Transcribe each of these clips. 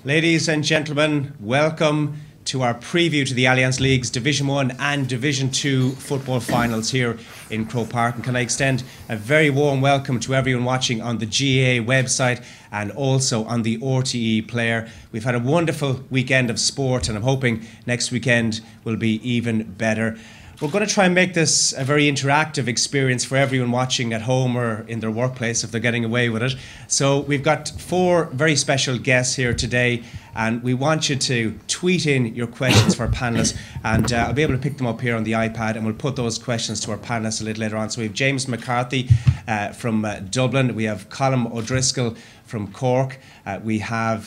Ladies and gentlemen, welcome to our preview to the Allianz Leagues Division 1 and Division 2 football finals here in Croke Park. And can I extend a very warm welcome to everyone watching on the GAA website and also on the RTE player. We've had a wonderful weekend of sport and I'm hoping next weekend will be even better. We're going to try and make this a very interactive experience for everyone watching at home or in their workplace if they're getting away with it. So we've got 4 very special guests here today and we want you to tweet in your questions for our panellists, and I'll be able to pick them up here on the iPad and we'll put those questions to our panellists a little later on. So we have James McCarthy from Dublin, we have Colm O'Driscoll from Cork, we have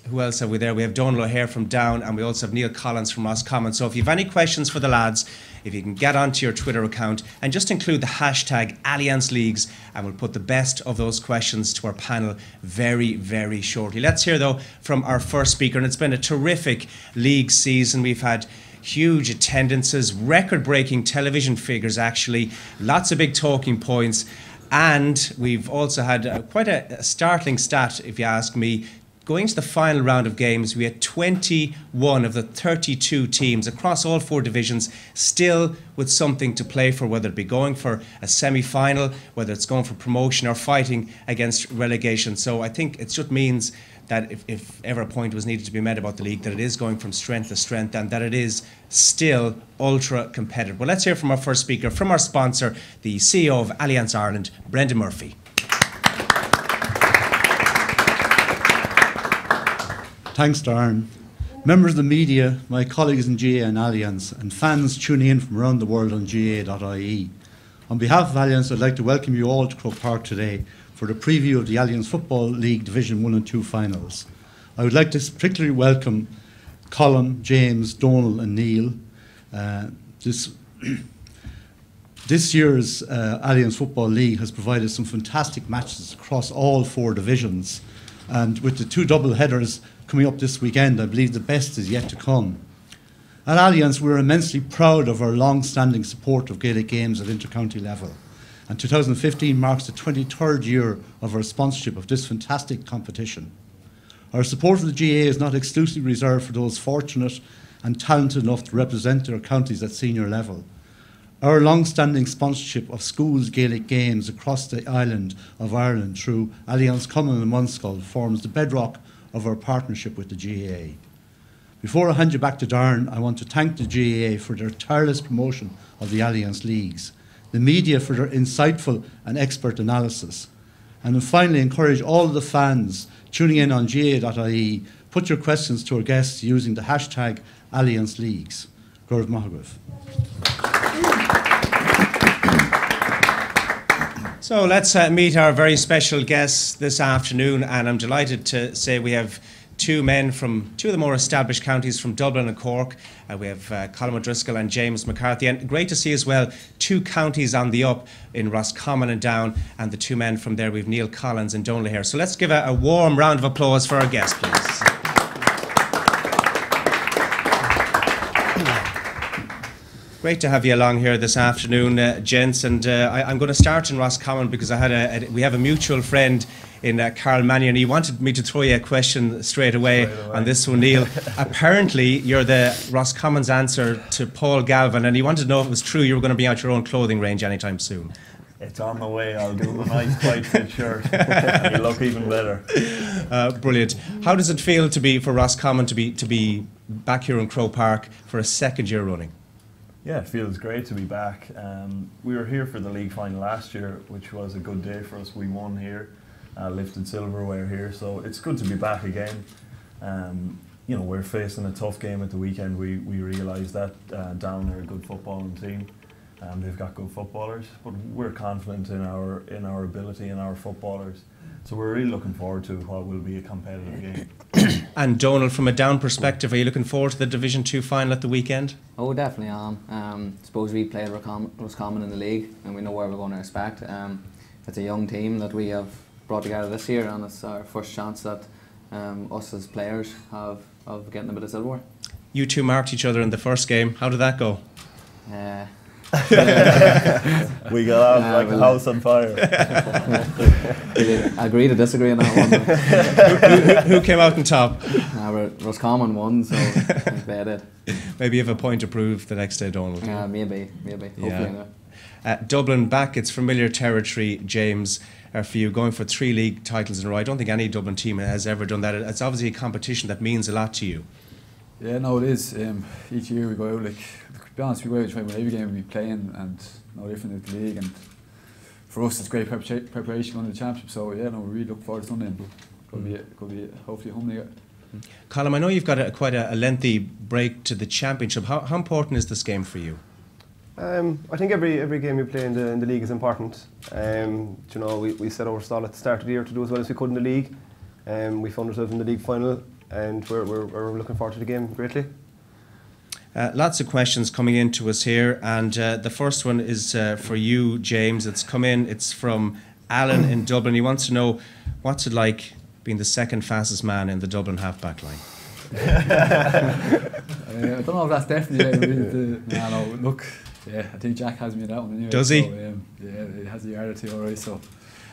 who else have we there? We have Donal O'Hare from Down, and we also have Neil Collins from Roscommon. So if you have any questions for the lads, if you can get onto your Twitter account and just include the hashtag Allianz Leagues, and we'll put the best of those questions to our panel very, very shortly. Let's hear though from our first speaker, and it's been a terrific league season. We've had huge attendances, record-breaking television figures actually, lots of big talking points, and we've also had quite a startling stat, if you ask me. Going to the final round of games, we had 21 of the 32 teams across all 4 divisions still with something to play for, whether it be going for a semi-final, whether it's going for promotion or fighting against relegation. So I think it just means that if ever a point was needed to be made about the league, that it is going from strength to strength and that it is still ultra competitive. Well, let's hear from our first speaker, from our sponsor, the CEO of Allianz Ireland, Brendan Murphy. Thanks, Darren. Members of the media, my colleagues in GAA and Allianz, and fans tuning in from around the world on GAA.ie. On behalf of Allianz, I'd like to welcome you all to Croke Park today for the preview of the Allianz Football League Division 1 and 2 finals. I would like to particularly welcome Colm, James, Donal and Neil. This year's Allianz Football League has provided some fantastic matches across all 4 divisions. And with the 2 double headers coming up this weekend, I believe the best is yet to come. At Allianz, we're immensely proud of our long-standing support of Gaelic games at inter-county level. And 2015 marks the 23rd year of our sponsorship of this fantastic competition. Our support of the GAA is not exclusively reserved for those fortunate and talented enough to represent their counties at senior level. Our long-standing sponsorship of schools' Gaelic games across the island of Ireland through Allianz Common and Munskull forms the bedrock of our partnership with the GAA. Before I hand you back to Darren, I want to thank the GAA for their tireless promotion of the Allianz Leagues, the media for their insightful and expert analysis, and then finally encourage all of the fans tuning in on GAA.ie, put your questions to our guests using the hashtag Allianz Leagues. Gorv Mahagriv. So let's meet our very special guests this afternoon, and I'm delighted to say we have 2 men from 2 of the more established counties from Dublin and Cork. We have Colm O'Driscoll and James McCarthy, and great to see as well 2 counties on the up in Roscommon and Down, and the 2 men from there, we have Neil Collins and Donal O'Hare. So let's give a warm round of applause for our guests, please. Great to have you along here this afternoon, gents, and I'm going to start in Roscommon because we have a mutual friend in Carl Mannion. He wanted me to throw you a question straight away on this one, Neil. Apparently, you're the Roscommon's answer to Paul Galvin, and he wanted to know if it was true you were going to be out your own clothing range anytime soon. It's on the way. I'll do a nice tight fit shirt. You look even better. Brilliant. How does it feel for Roscommon to be back here in Croke Park for a 2nd year running? Yeah, it feels great to be back. We were here for the league final last year, which was a good day for us. We won here, lifted silverware here, so it's good to be back again. We're facing a tough game at the weekend. We realise that Down are a good footballing team. They've got good footballers, but we're confident in our ability and our footballers. So we're really looking forward to what will be a competitive game. And Donal, from a Down perspective, are you looking forward to the Division 2 final at the weekend? Oh, definitely am. Suppose we played Roscommon in the league and we know where we're going to expect. It's a young team that we have brought together this year, and it's our first chance that us as players have of getting a bit of silverware. You 2 marked each other in the first game. How did that go? We got out like a house on fire. Agree to disagree on that one. Who came out on top? Roscommon won, so I think they did. Maybe you have a point to prove the next day, Donal. Maybe. Hopefully, yeah. Dublin back, it's familiar territory, James, for you, going for 3 league titles in a row. I don't think any Dublin team has ever done that. It's obviously a competition that means a lot to you. Yeah, no, it is. Each year we go out, like, to be honest, we go out and try to win every game we play in, and no different with the league. And for us, it's great preparation going to the championship. So yeah, no, we really look forward to Sunday. Could be hopefully humbling. Colm, I know you've got quite a lengthy break to the championship. How important is this game for you? I think every game you play in the league is important. You know, we set our stall at the start of the year to do as well as we could in the league. We found ourselves in the league final, and we're looking forward to the game greatly. Lots of questions coming in to us here, and the first one is for you, James. It's come in. It's from Alan in Dublin. He wants to know, what's it like being the second fastest man in the Dublin half-back line? I don't know if that's definitely look. Yeah, I think Jack has me in that one anyway. Does he? So, yeah, he has a yard or two already. So,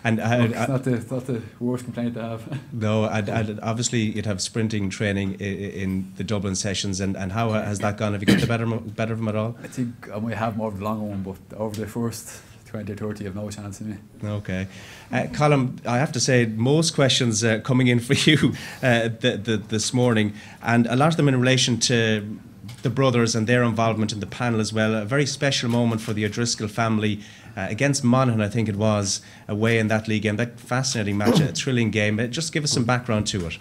and it's not the worst complaint to have. No, and obviously you'd have sprinting training in the Dublin sessions, and how has that gone? Have you got the better of him at all? I think I might have more of the longer one, but over the first 20 or 30, you have no chance of me. Okay. Colm, I have to say, most questions coming in for you this morning, and a lot of them in relation to the brothers and their involvement in the panel as well. A very special moment for the O'Driscoll family against Monaghan, I think it was, away in that league game. That fascinating match, a thrilling game. Just give us some background to it.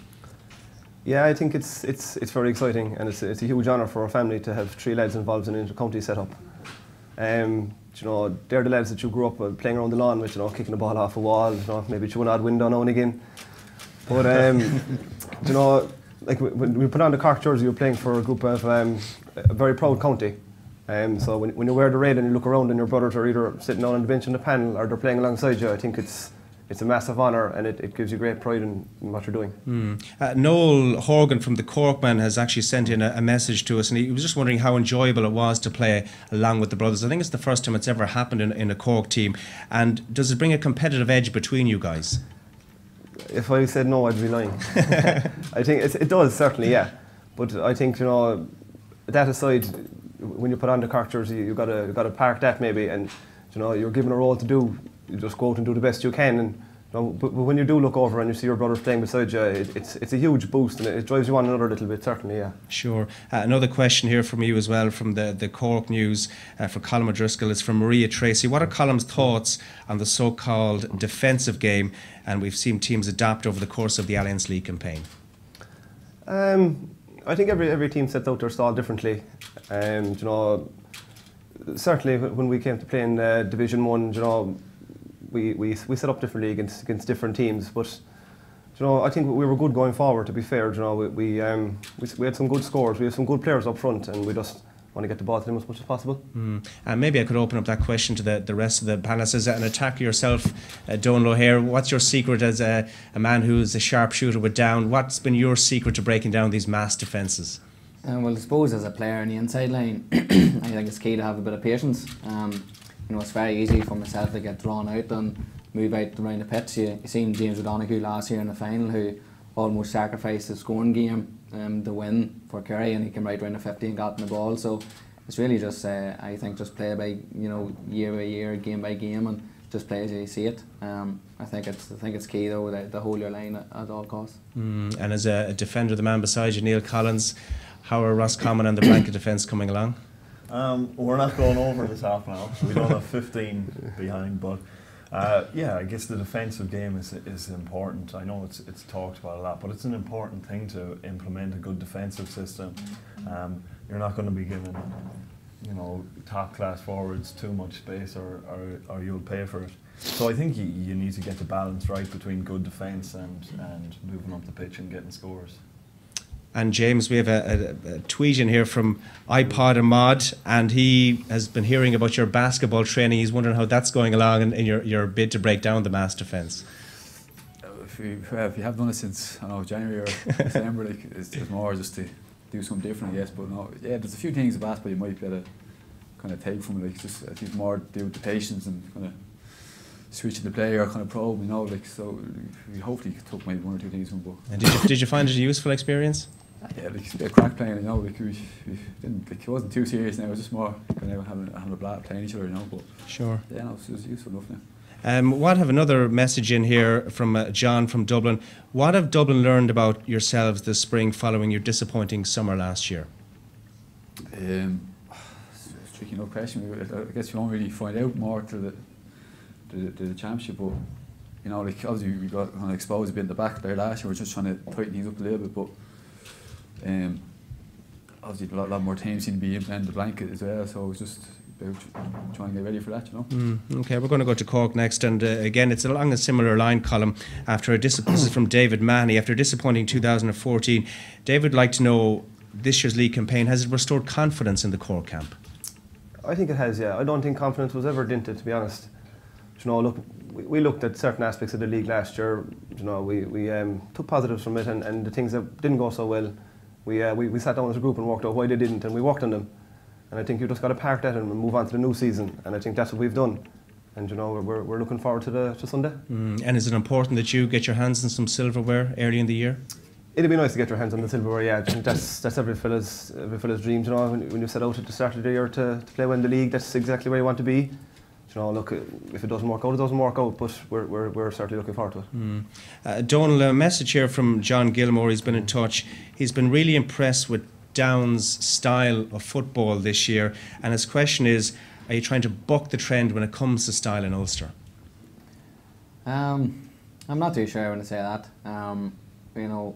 Yeah, I think it's very exciting, and it's a huge honour for our family to have 3 lads involved in an inter-county setup. You know, they're the lads that you grew up playing around the lawn with, you know, kicking the ball off a wall, you know, maybe through an odd window now and again. But you know, like when we put on the Cork jersey, you're playing for a group of a very proud county. So when you wear the red and you look around and your brothers are either sitting down on the bench in the panel or they're playing alongside you, I think it's a massive honour, and it gives you great pride in what you're doing. Noel Horgan from the Cork Man has actually sent in a message to us, and he was just wondering how enjoyable it was to play along with the brothers. I think it's the first time it's ever happened in a Cork team. And does it bring a competitive edge between you guys? If I said no, I'd be lying. I think it does, certainly, yeah. But I think, you know, that aside, when you put on the Cork jersey, you've got to park that maybe, and you know, you're given a role to do. You just go out and do the best you can, and you know, but when you do look over and you see your brothers playing beside you, it's a huge boost, and it drives you on another little bit, certainly, yeah. Sure. Another question here from you as well, from the Cork News, for Colm O'Driscoll. It's from Maria Tracy. What are Colm's thoughts on the so-called defensive game, and we've seen teams adapt over the course of the Allianz League campaign? I think every team sets out their stall differently. You know, certainly when we came to play in Division 1, you know, we set up differently against different teams, but you know, I think we were good going forward, to be fair. You know, we had some good scores, we have some good players up front, and we just want to get the ball to them as much as possible. And maybe I could open up that question to the rest of the panelists. As an attacker yourself, Donal O'Hare, what's your secret as a man who's a sharpshooter with down? What's been your secret to breaking down these mass defences? Well, I suppose as a player on the inside line, I think it's key to have a bit of patience. You know, it's very easy for myself to get drawn out and move out around the pitch. You seen James O'Donoghue last year in the final, who almost sacrificed his scoring game to win for Kerry, and he came right round the 50 and got in the ball. So it's really just, I think, just play by, you know, year by year, game by game, and just play as you see it. I think it's key though to hold your line at all costs. And as a defender, the man beside you, Neil Collins, how are Roscommon and the blanket defence coming along? We're not going over this half now. We don't have 15 behind, but yeah, I guess the defensive game is important. I know it's talked about a lot, but it's an important thing to implement a good defensive system. You're not going to be giving, you know, top class forwards too much space, or you'll pay for it. So I think you need to get the balance right between good defence and moving up the pitch and getting scores. And James, we have a tweet in here from iPod Ahmad, and he has been hearing about your basketball training. He's wondering how that's going along in your bid to break down the mass defence. If you have done it since, I don't know, January or December, like, it's more just to do something different, I guess. But no, yeah, there's a few things in basketball you might be able to kind of take from it. Like, just I think more to do with the patience and kind of switching the player, kind of probe, you know. Like, so we hopefully took maybe 1 or 2 things from both. And did you find it a useful experience? Yeah, like, it's a bit of crack playing, you know. Like, we didn't, like, it wasn't too serious now. It was just more kind of having a blast playing each other, you know. But sure. Yeah, no, it was useful enough now. What have another message in here from John from Dublin. What have Dublin learned about yourselves this spring following your disappointing summer last year? It's a tricky enough question. I guess we won't really find out more till the championship, but you know, like, obviously we got kind of exposed a bit in the back there last year. We're just trying to tighten things up a little bit, but obviously a lot more teams seem to be in the blanket as well, so it's just about trying to get ready for that, you know. Okay, we're going to go to Cork next, and again it's along a similar line, Colm. This is from David Mahoney. After a disappointing 2014, David would like to know, this year's league campaign, has it restored confidence in the Cork camp? I think it has, yeah. I don't think confidence was ever dented, to be honest. You know, look, we looked at certain aspects of the league last year. You know, we took positives from it, and the things that didn't go so well, we sat down as a group and worked out why they didn't, and we worked on them. And I think you've just got to park that and move on to the new season. And I think that's what we've done. And you know, we're looking forward to Sunday. And is it important that you get your hands on some silverware early in the year? It'd be nice to get your hands on the silverware, yeah. I think that's every fella's dream, you know. When you set out at the start of the year to play well in the league, that's exactly where you want to be. You know, look, if it doesn't work out, it doesn't work out. But we're certainly looking forward to it. Donal, a message here from John Gilmore. He's been in touch. He's been really impressed with Down's style of football this year, and his question is, are you trying to buck the trend when it comes to style in Ulster? I'm not too sure when to say that. You know,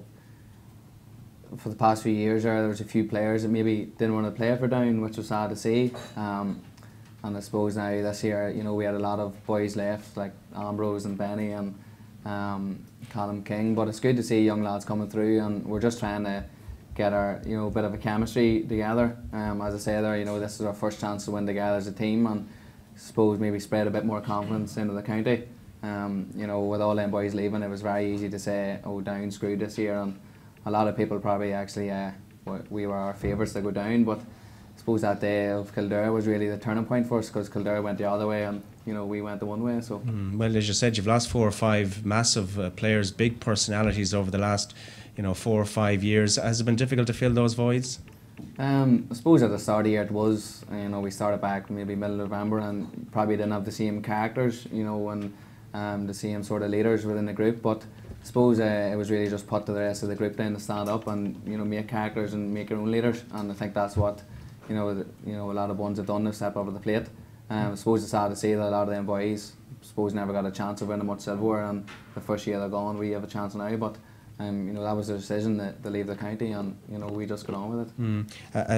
for the past few years there was a few players that maybe didn't want to play for Down, which was sad to see. And I suppose now this year, you know, we had a lot of boys left, like Ambrose and Benny and Colm King, but it's good to see young lads coming through, and we're just trying to get our, you know, bit of a chemistry together. As I say there, you know, this is our first chance to win together as a team, and I suppose maybe spread a bit more confidence into the county. You know, with all them boys leaving, it was very easy to say, oh, Down screwed this year, and a lot of people probably actually we were our favourites to go down, but I suppose that day of Kildare was really the turning point for us, because Kildare went the other way and, you know, we went the one way. So well, as you said, you've lost 4 or 5 massive players, big personalities over the last, you know, 4 or 5 years. Has it been difficult to fill those voids? I suppose at the start of the year it was. You know, we started back maybe middle of November and probably didn't have the same characters, you know, and the same sort of leaders within the group, but I suppose it was really just put to the rest of the group then to stand up and, you know, make characters and make your own leaders, and I think that's what, you know, a lot of ones have done, to step over the plate. I suppose it's sad to see that a lot of them boys, I suppose, never got a chance of winning much silverware, and the first year they're gone, we have a chance now, but you know, that was their decision to leave the county, and, you know, we just got on with it.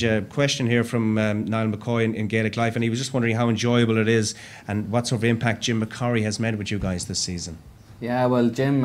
A question here from Niall McCoy in Gaelic Life, and he was just wondering how enjoyable it is and what sort of impact Jim McCarthy has made with you guys this season. Yeah, well, Jim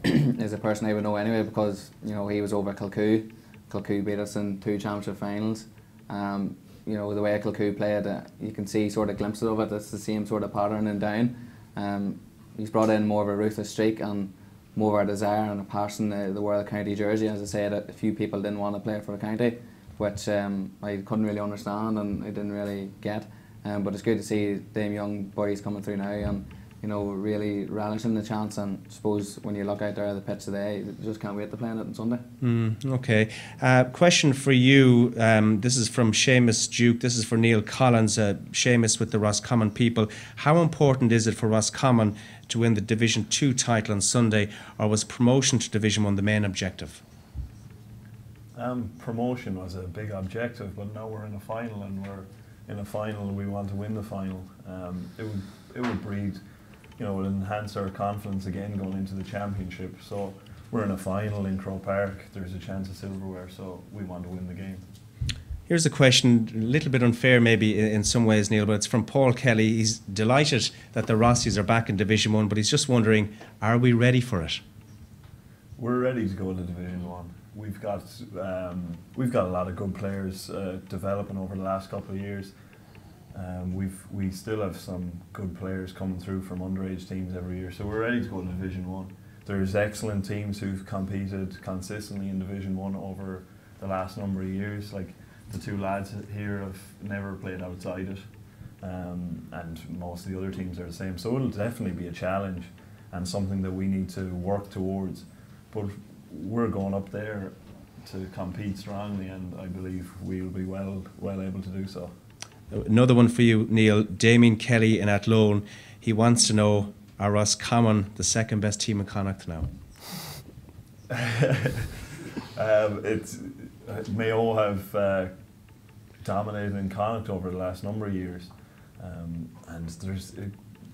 is a person I would know anyway, because, you know, he was over at Kilcoo. Kilcoo beat us in 2 championship finals. You know, the way Kilcoo played, you can see sort of glimpses of it. It's the same sort of pattern in Down. He's brought in more of a ruthless streak and more of a desire and a passion to wear the county jersey. As I said, a few people didn't want to play for the county, which I couldn't really understand and I didn't really get. But it's good to see them young boys coming through now and, you know, really relishing the chance, and I suppose when you look out there at the pitch today, you just can't wait to play on it on Sunday. Okay. Question for you. This is from Seamus Duke. This is for Neil Collins. Seamus with the Roscommon people. How important is it for Roscommon to win the Division 2 title on Sunday, or was promotion to Division 1 the main objective? Promotion was a big objective, but now we're in a final, and we're in a final. We want to win the final. It would breed, you know, will enhance our confidence again going into the championship. So we're in a final in Croke Park. There's a chance of silverware, so we want to win the game. Here's a question, a little bit unfair maybe in some ways, Neil, but it's from Paul Kelly. He's delighted that the Rossies are back in Division 1, but he's just wondering, are we ready for it? We're ready to go to Division 1. We've got a lot of good players developing over the last couple of years. We still have some good players coming through from underage teams every year, so we're ready to go to Division 1. There's excellent teams who've competed consistently in Division 1 over the last number of years. Like the two lads here have never played outside it, and most of the other teams are the same. So it'll definitely be a challenge and something that we need to work towards. But we're going up there to compete strongly, and I believe we'll be well able to do so. Another one for you, Neil. Damien Kelly in Athlone. He wants to know, are Roscommon the second best team in Connacht now? Mayo have dominated in Connacht over the last number of years, and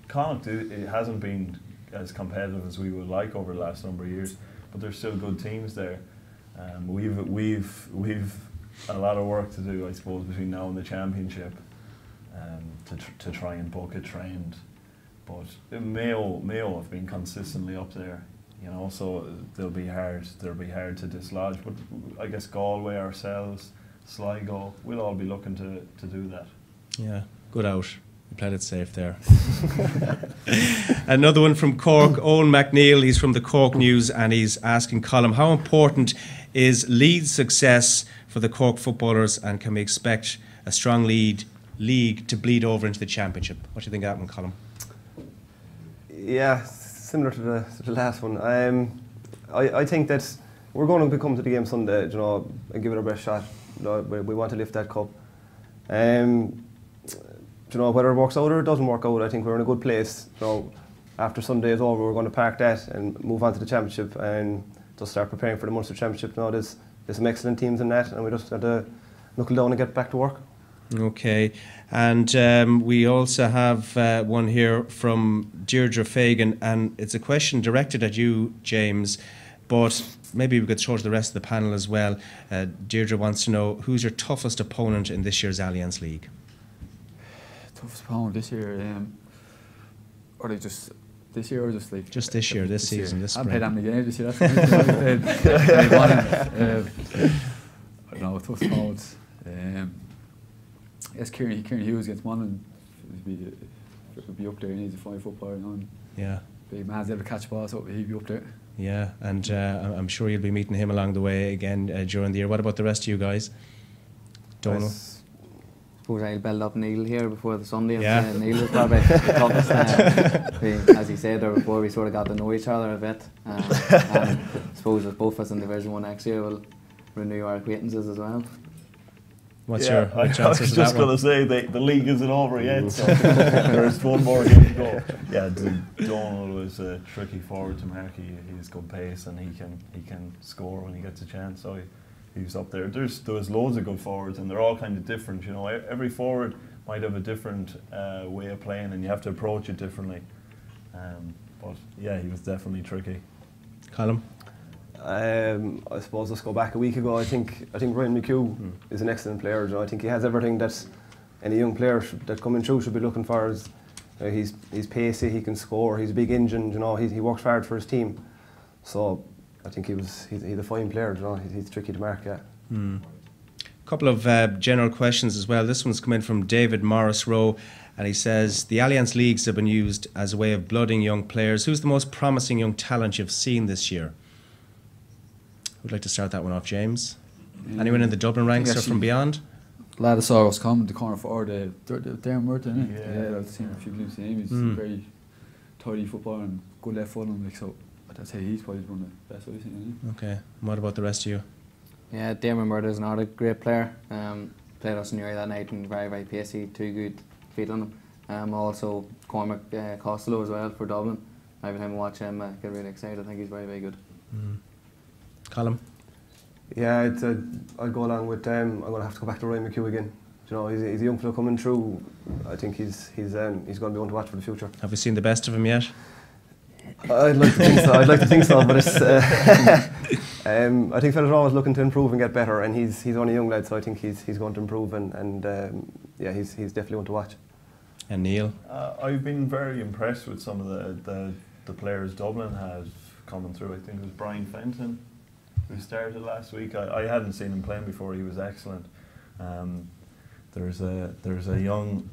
Connacht it hasn't been as competitive as we would like over the last number of years, but there's still good teams there. We've a lot of work to do, I suppose, between now and the championship, to try and book it trained. But Mayo have been consistently up there, so they'll be hard to dislodge. But I guess Galway, ourselves, Sligo, we'll all be looking to do that. Yeah, good out. You played it safe there. Another one from Cork, Owen McNeil. He's from the Cork News, and he's asking Colm, how important is Leeds' success for the Cork footballers, and can we expect a strong league to bleed over into the championship? What do you think of that one, Colm? Yeah, similar to the last one. I think that we're going to come to the game Sunday, and give it our best shot. We want to lift that cup. Whether it works out or it doesn't work out, I think we're in a good place. After Sunday is over, we're going to park that and move on to the championship and just start preparing for the Munster Championship. There's some excellent teams in that, and we just got to knuckle down and get back to work. Okay, and we also have one here from Deirdre Fagan, and it's a question directed at you, James, but maybe we could throw to the rest of the panel as well. Deirdre wants to know, who's your toughest opponent in this year's Allianz League? Toughest opponent this year, or like just this year, or just like just this year, this season, year. this I spring? haven't played that many games this year. I don't know, toughest opponents. Yes, Kieran Hughes against Monaghan would be up there. He's a fine footballer, Yeah. Big man's able to catch balls, so he'd be up there. Yeah, and I'm sure you'll be meeting him along the way again during the year. What about the rest of you guys? Donal? I suppose I'll build up Neil here before the Sunday, and yeah. Neil was probably the toughest. As he said there before, we sort of got to know each other a bit. And I suppose with both of us in Division 1 next year, we'll renew our acquaintances as well. What's your chances I was just going to say the league isn't over yet, so there's one more game to go. Yeah, Donal was a tricky forward to mark. He has good pace, and he can score when he gets a chance. So he's up there. There's loads of good forwards, and they're all kind of different. Every forward might have a different way of playing, and you have to approach it differently. But yeah, he was definitely tricky. Colm? I suppose let's go back a week ago. I think Ryan McHugh is an excellent player. I think he has everything that any young player that coming through should be looking for. He's pacey, he can score, he's a big engine. He works hard for his team. So I think he's a fine player. He's tricky to mark. Yeah. Couple of general questions as well. This one's come in from David Morris Rowe, and he says the Allianz Leagues have been used as a way of blooding young players. Who's the most promising young talent you've seen this year? Would like to start that one off, James. Anyone in the Dublin ranks or from beyond? Lad I saw Roscommon, the corner forward, Darren Murton, isn't it? Yeah, I've seen a few glimpses of him. He's a very tidy footballer and good left foot, so I'd say he's probably one of the best I've seen. Okay, and what about the rest of you? Yeah, Darren Murton is another great player. Played us in Uri that night, and very, very pacey, 2 good feet on him. Also Cormac Costello as well for Dublin. Every time I watch him, I get really excited. I think he's very, very good. Colm? Yeah, I'd go along with. I'm going to have to go back to Ryan McHugh again. He's a young fellow coming through. I think he's going to be one to watch for the future. Have we seen the best of him yet? I'd like to think so. But it's. I think fellas are always looking to improve and get better, and he's only a young lad, so I think he's going to improve, and yeah, he's definitely one to watch. And Neil? I've been very impressed with some of the players Dublin had coming through. I think it was Brian Fenton who started last week. I hadn't seen him playing before. He was excellent. There's a young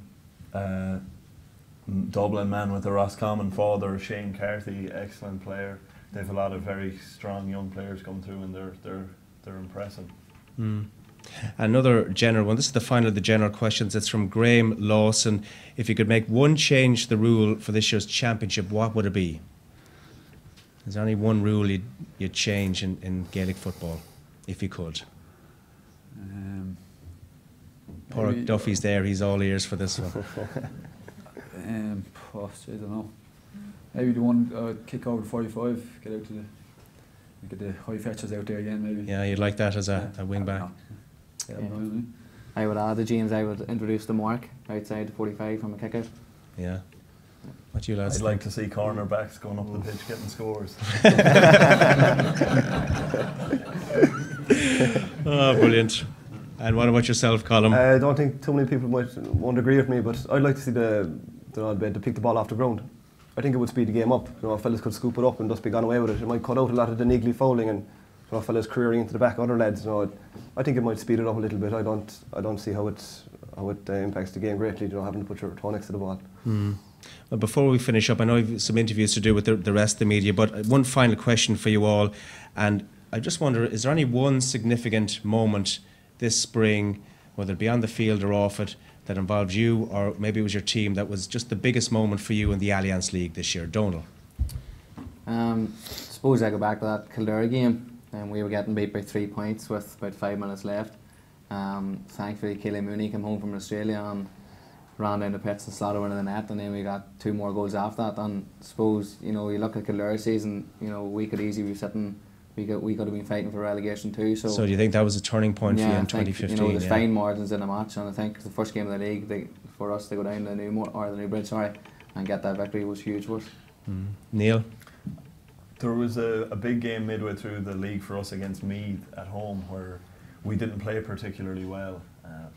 Dublin man with a Roscommon father, Shane Carthy, excellent player. They have a lot of very strong young players come through, and they're impressive. Another general one. This is the final of the general questions. It's from Graham Lawson. If you could make one change to the rule for this year's championship, what would it be? Is there only one rule you'd change in Gaelic football, if you could? Poor Duffy's there, he's all ears for this one. I don't know. Maybe the one kick over to 45, get the high fetchers out there again, maybe. Yeah, you'd like that as a wing back? Yeah. I would add the James, I would introduce the mark outside the 45 from a kick out. Yeah. What do you lads I'd think? like to see cornerbacks going up the pitch getting scores. Oh, brilliant. And what about yourself, Colm? I don't think too many people won't agree with me, but I'd like to see the to pick the ball off the ground. I think it would speed the game up. Fellas could scoop it up and just be gone away with it. It might cut out a lot of the niggly fouling and fellas careering into the back of other lads. I think it might speed it up a little bit. I don't see how it impacts the game greatly. Having to put your toe next to the ball. Well, before we finish up, I know you've some interviews to do with the rest of the media, but one final question for you all, and I just wonder: is there any one significant moment this spring, whether it be on the field or off it, that involved you, or maybe it was your team, that was just the biggest moment for you in the Allianz League this year? Donal? Suppose I go back to that Kildare game, and we were getting beat by 3 points with about 5 minutes left. Thankfully, Keelan Mooney came home from Australia and ran down the pitch and slotted one in the net, and then we got 2 more goals after that. And suppose, you look at Kildare season, we could easily be sitting. We could have been fighting for relegation too. So do you think that was a turning point for you in 2015? There's fine margins in the match, and I think the first game of the league, for us to go down the New Bridge, and get that victory was huge for us. Neil? There was a big game midway through the league for us against Meath at home where we didn't play particularly well.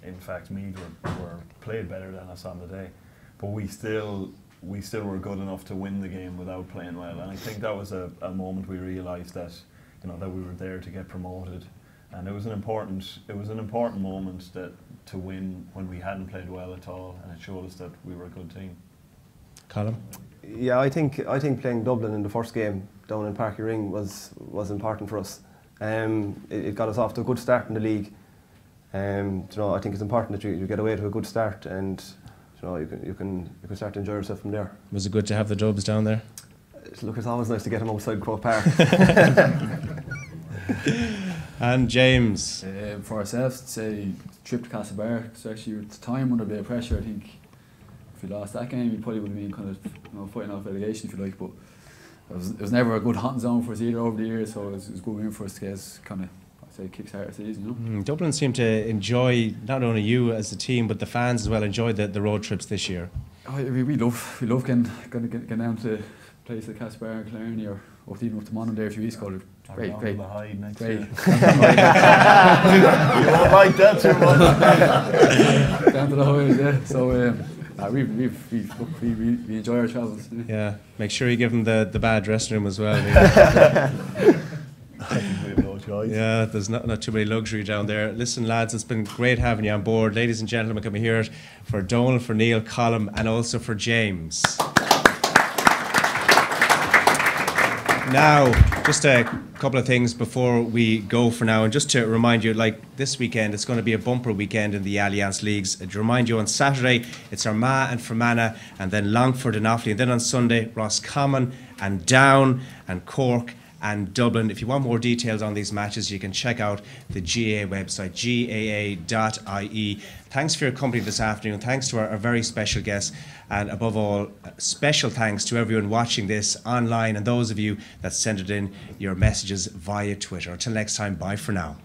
In fact, Meath were played better than us on the day, but we still were good enough to win the game without playing well. And I think that was a moment we realised that that we were there to get promoted, and it was an important moment to win when we hadn't played well at all, and it showed us that we were a good team. Colm? Yeah, I think playing Dublin in the first game down in Parky Ring was important for us. It got us off to a good start in the league. I think it's important that you get away to a good start, and you can start to enjoy yourself from there. Was it good to have the Dubs down there? Look, it's always nice to get them outside Croke Park. And James? For ourselves, say trip to Castlebar. So actually, at the time under a bit of pressure, I think if we lost that game, we probably would have been kind of fighting off relegation, if you like. But it was never a good hunting zone for us either over the years, so it was good win for us to get kind of, I'd say, kick-start the season. Dublin seemed to enjoy, not only you as a team, but the fans as well, enjoyed the road trips this year. We love getting down to places like Castlebar and Killarney, or even up to Monaghan there a few weeks ago. Great. The Hyde next Great. year. You won't like that too much. Down to the Hyde, yeah. So we enjoy our travels. Yeah, make sure you give them the bad dressing room as well. I think we have no choice. Yeah, there's not too many luxury down there. Listen, lads, it's been great having you on board. Ladies and gentlemen, can we hear it for Donal, for Neil, Colm, and also for James. Now, just a couple of things before we go for now, and just to remind you, like this weekend, it's going to be a bumper weekend in the Allianz Leagues. To remind you, on Saturday, it's Armagh and Fermanagh, and then Longford and Offaly, and then on Sunday, Roscommon and Down and Cork and Dublin. If you want more details on these matches, you can check out the GAA website, gaa.ie. Thanks for your company this afternoon. Thanks to our very special guests. And above all, special thanks to everyone watching this online and those of you that sent it in your messages via Twitter. Until next time, bye for now.